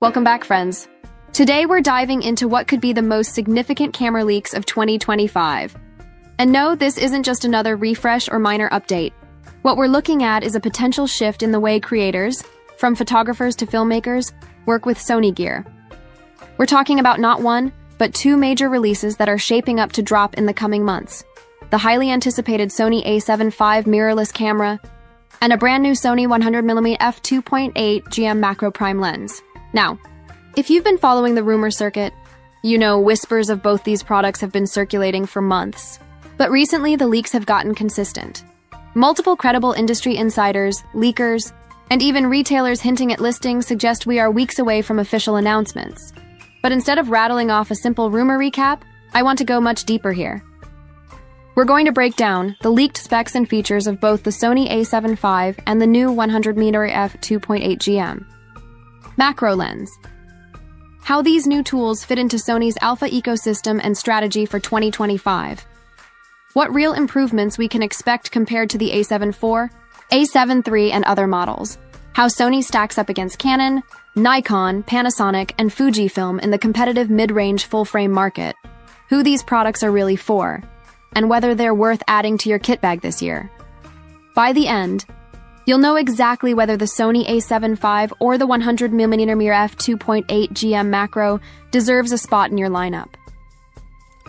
Welcome back, friends. Today we're diving into what could be the most significant camera leaks of 2025. And no, this isn't just another refresh or minor update. What we're looking at is a potential shift in the way creators, from photographers to filmmakers, work with Sony gear. We're talking about not one, but two major releases that are shaping up to drop in the coming months. The highly anticipated Sony A7V mirrorless camera, and a brand new Sony 100mm f2.8 GM macro prime lens. Now, if you've been following the rumor circuit, you know whispers of both these products have been circulating for months. But recently, the leaks have gotten consistent. Multiple credible industry insiders, leakers, and even retailers hinting at listings suggest we are weeks away from official announcements. But instead of rattling off a simple rumor recap, I want to go much deeper here. We're going to break down the leaked specs and features of both the Sony A7V and the new 100mm f2.8 GM macro lens. How these new tools fit into Sony's alpha ecosystem and strategy for 2025. What real improvements we can expect compared to the A7 IV, A7 III, and other models. How Sony stacks up against Canon, Nikon, Panasonic, and Fujifilm in the competitive mid-range full-frame market. Who these products are really for, and whether they're worth adding to your kit bag this year. By the end, you'll know exactly whether the Sony A7V or the 100mm f2.8 GM macro deserves a spot in your lineup.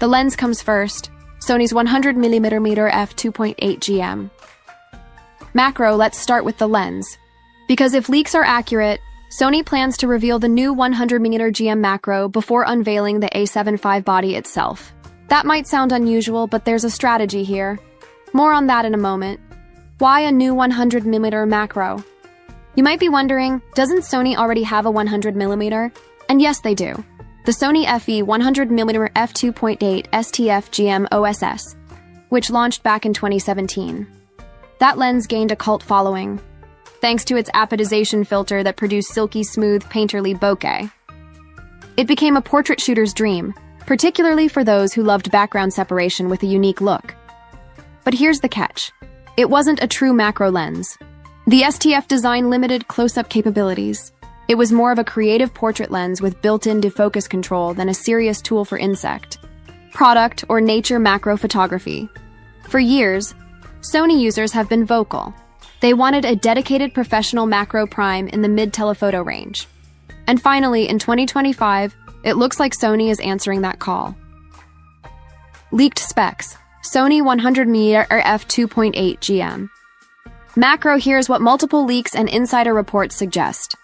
The lens comes first, Sony's 100mm f2.8 GM macro. Let's start with the lens, because if leaks are accurate, Sony plans to reveal the new 100mm GM macro before unveiling the A7V body itself. That might sound unusual, but there's a strategy here. More on that in a moment. Why a new 100mm macro? You might be wondering, doesn't Sony already have a 100mm? And yes, they do. The Sony FE 100mm f2.8 STF GM OSS, which launched back in 2017. That lens gained a cult following, thanks to its apodization filter that produced silky smooth, painterly bokeh. It became a portrait shooter's dream, particularly for those who loved background separation with a unique look. But here's the catch. It wasn't a true macro lens. The STF design limited close-up capabilities. It was more of a creative portrait lens with built-in defocus control than a serious tool for insect, product, or nature macro photography. For years, Sony users have been vocal. They wanted a dedicated professional macro prime in the mid-telephoto range. And finally, in 2025, it looks like Sony is answering that call. Leaked specs. Sony 100mm f2.8 GM macro. Here's what multiple leaks and insider reports suggest.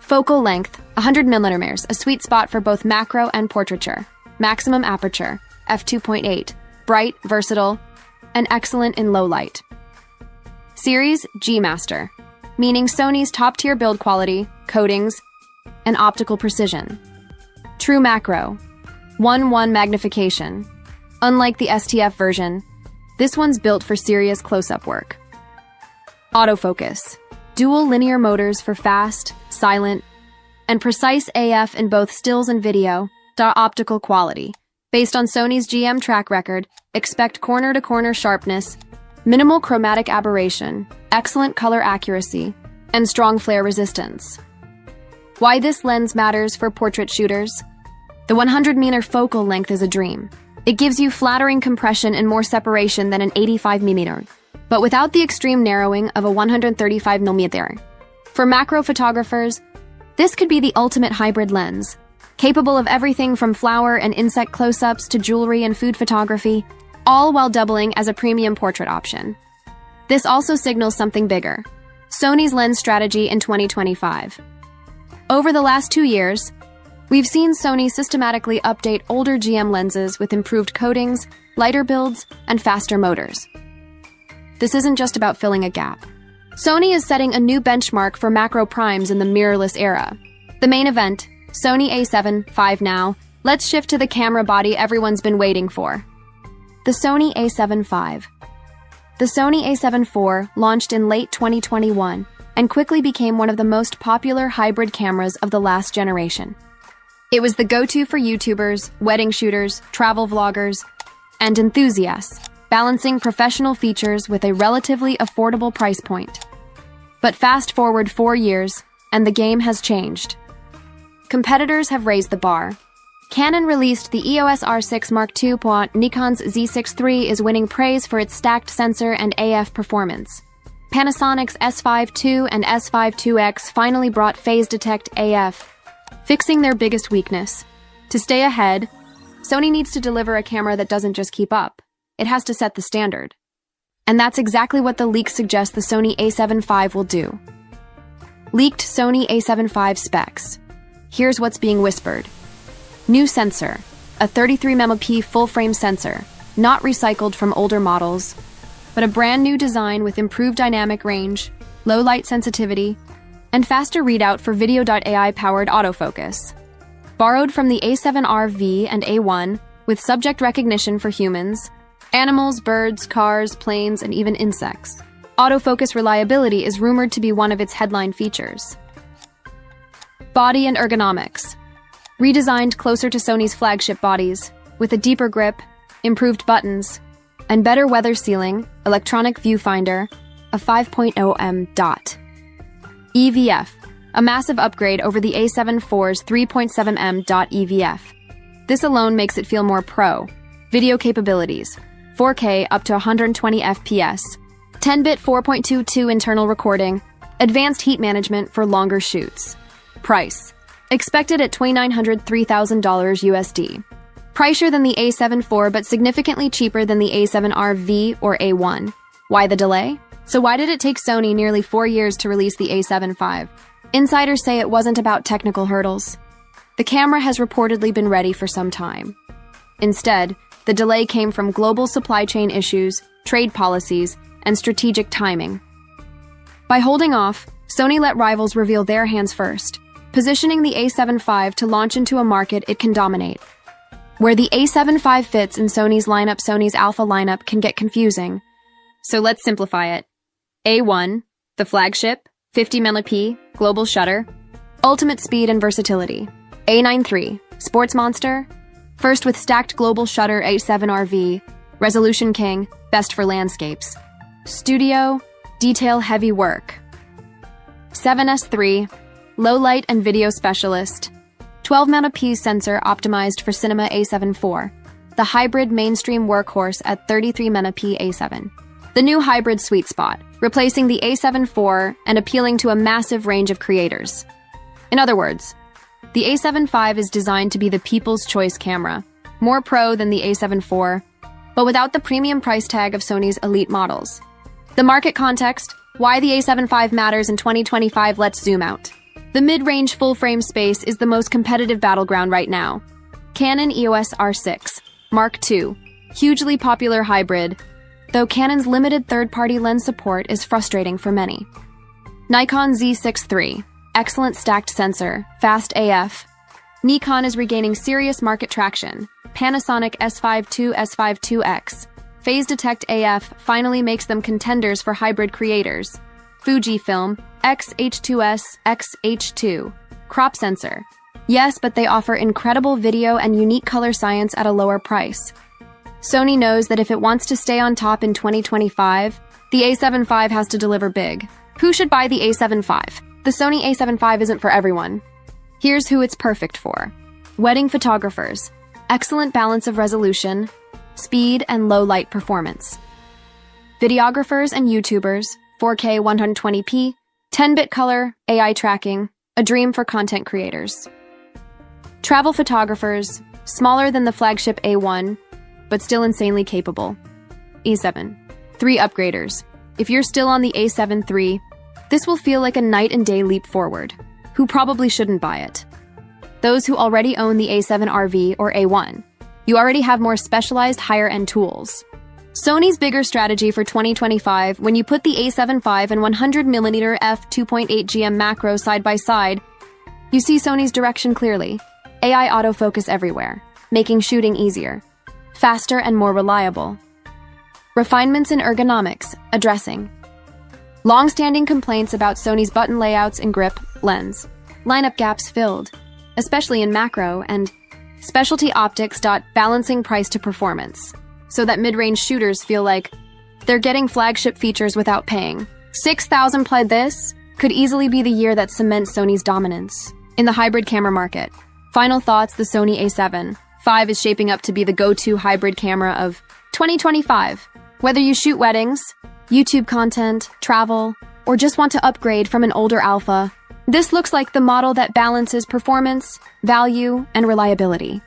Focal length, 100mm, a sweet spot for both macro and portraiture. Maximum aperture, f2.8, bright, versatile, and excellent in low light. Series, G Master, meaning Sony's top-tier build quality, coatings, and optical precision. True macro, 1:1 magnification. Unlike the STF version, this one's built for serious close-up work. Autofocus, dual linear motors for fast, silent, and precise AF in both stills and video. Optical quality. Based on Sony's GM track record, expect corner-to-corner sharpness, minimal chromatic aberration, excellent color accuracy, and strong flare resistance. Why this lens matters for portrait shooters? The 100mm focal length is a dream. It gives you flattering compression and more separation than an 85mm, but without the extreme narrowing of a 135mm. For macro photographers, this could be the ultimate hybrid lens, capable of everything from flower and insect close-ups to jewelry and food photography, all while doubling as a premium portrait option. This also signals something bigger: Sony's lens strategy in 2025. Over the last 2 years, we've seen Sony systematically update older GM lenses with improved coatings, lighter builds, and faster motors. This isn't just about filling a gap. Sony is setting a new benchmark for macro primes in the mirrorless era. The main event, Sony A7V now. Let's shift to the camera body everyone's been waiting for. The Sony A7V. The Sony A7 IV launched in late 2021 and quickly became one of the most popular hybrid cameras of the last generation. It was the go-to for YouTubers, wedding shooters, travel vloggers, and enthusiasts, balancing professional features with a relatively affordable price point. But fast forward 4 years, and the game has changed. competitors have raised the bar. Canon released the EOS R6 Mark II. Nikon's Z6 III is winning praise for its stacked sensor and AF performance. Panasonic's S5 II and S5 IIX finally brought phase detect AF, fixing their biggest weakness. To stay ahead, Sony needs to deliver a camera that doesn't just keep up. It has to set the standard. And that's exactly what the leaks suggest the Sony A7V will do. Leaked Sony A7V specs. Here's what's being whispered. New sensor, a 33MP full-frame sensor, not recycled from older models, but a brand new design with improved dynamic range, low light sensitivity, and faster readout for AI-powered autofocus. Borrowed from the A7R V and A1, with subject recognition for humans, animals, birds, cars, planes, and even insects. Autofocus reliability is rumored to be one of its headline features. Body and ergonomics. Redesigned closer to Sony's flagship bodies, with a deeper grip, improved buttons, and better weather sealing, electronic viewfinder, a 5.0M dot. EVF, a massive upgrade over the A7 IV's 3.7M dot EVF. This alone makes it feel more pro. Video capabilities, 4K up to 120 FPS, 10-bit 4.22 internal recording, advanced heat management for longer shoots. Price, expected at $2,903,000 USD. Pricier than the A7 IV, but significantly cheaper than the A7R V or A1. Why the delay? So why did it take Sony nearly 4 years to release the A7V? Insiders say it wasn't about technical hurdles. The camera has reportedly been ready for some time. Instead, the delay came from global supply chain issues, trade policies, and strategic timing. By holding off, Sony let rivals reveal their hands first, positioning the A7V to launch into a market it can dominate. Where the A7V fits in Sony's lineup, Sony's Alpha lineup can get confusing. So let's simplify it. A1, the flagship, 50MP, global shutter, ultimate speed and versatility. A9 III, sports monster, first with stacked global shutter A7R V, resolution king, best for landscapes. Studio, detail-heavy work. 7S III, low light and video specialist, 12MP sensor optimized for cinema A7 IV, the hybrid mainstream workhorse at 33MP A7. The new hybrid sweet spot, replacing the A7 IV and appealing to a massive range of creators. In other words, the A7V is designed to be the people's choice camera, more pro than the A7 IV, but without the premium price tag of Sony's elite models. The market context, why the A7V matters in 2025, let's zoom out. The mid-range full-frame space is the most competitive battleground right now. Canon EOS R6, Mark II, hugely popular hybrid, though Canon's limited third-party lens support is frustrating for many. Nikon Z6 III, excellent stacked sensor, fast AF. Nikon is regaining serious market traction. Panasonic S5 II, S5 IIX, phase detect AF finally makes them contenders for hybrid creators. Fujifilm, X-H2S, X-H2, crop sensor. Yes, but they offer incredible video and unique color science at a lower price. Sony knows that if it wants to stay on top in 2025, the A7V has to deliver big. Who should buy the A7V? The Sony A7V isn't for everyone. Here's who it's perfect for. Wedding photographers. Excellent balance of resolution, speed, and low light performance. Videographers and YouTubers, 4K 120p, 10-bit color, AI tracking, a dream for content creators. Travel photographers, smaller than the flagship A1, but still insanely capable. A7. 3 upgraders. If you're still on the A7 III, this will feel like a night and day leap forward. Who probably shouldn't buy it? Those who already own the A7R V or A1. You already have more specialized higher-end tools. Sony's bigger strategy for 2025, when you put the A7V and 100mm f2.8GM macro side by side, you see Sony's direction clearly. AI autofocus everywhere, making shooting easier, faster and more reliable. Refinements in ergonomics, addressing long-standing complaints about Sony's button layouts and grip, lens, lineup gaps filled, especially in macro, and specialty optics. Balancing price to performance, so that mid-range shooters feel like they're getting flagship features without paying. 6,000 played this could easily be the year that cements Sony's dominance. In the hybrid camera market, final thoughts: the Sony A7V is shaping up to be the go-to hybrid camera of 2025. Whether you shoot weddings, YouTube content, travel, or just want to upgrade from an older Alpha, this looks like the model that balances performance, value, and reliability.